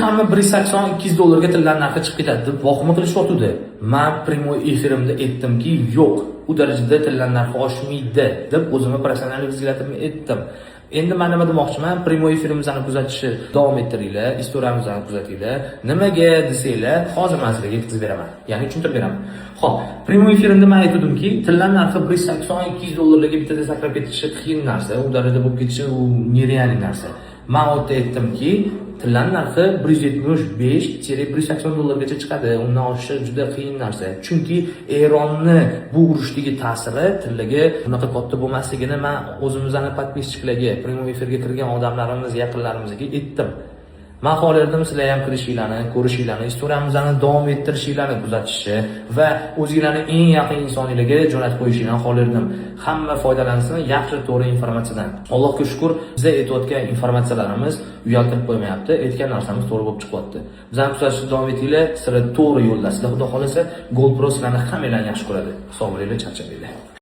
hamma 180-200 dollarga tillar narxi chiqib ketadi deb vahima qilishyotdi. Men primoy efirimda aytdimki, yo'q, u darajada tillar narxi oshmaydi deb o'zimni professional vizitlarimni aytdim. Endi men nima demoqchiman? Primoy efirimizni kuzatishni davom ettiringlar, istoriyamizni kuzatinglar. Nimaga desanglar, hozir men sizlarga yetkazib beraman. Ya'ni tushuntirib beraman. Xo'p, primoy efirimda men aytdimki, tillar narxi 180-200 dollarga bittada sakrab ketishi qiyin narsa, u darajada bo'lib ketishi u nerealniy narsa. Men o'tda aytdimki, tillar narxi 175-180 dollargacha chiqadi. Undan oshishi juda qiyin narsa. Chunki Eronni bu urushdagi ta'siri tillarga bunaqa katta bo'lmasligini men o'zimizning podpischilarga, primoy efirga kirgan odamlarimiz, yaqinlarimizga aytdim. Men xohlardim sizlar ham kirishinglarni, ko'rishinglarni, istoriyamizni davom ettirishinglarni kuzatishni va o'zingizlarning eng yaqin insonlarga jo'natib qo'yishinglarni xohlardim. Hamma foydalansin yaxshi to'g'ri informatsiyadan. Allohga shukr, biz aytayotgan informatsiyalarimiz uyaltirib qo'ymayapti. Aytgan narsamiz to'g'ri bo'lib chiqyapti. Bizani kuzatishni davom etinglar, sizlar to'g'ri yo'ldasizlar. Xudo xolasa, GoPro sizlarni hammalarni yaxshi ko'radi. Sog' bo'linglar, charchamanglar.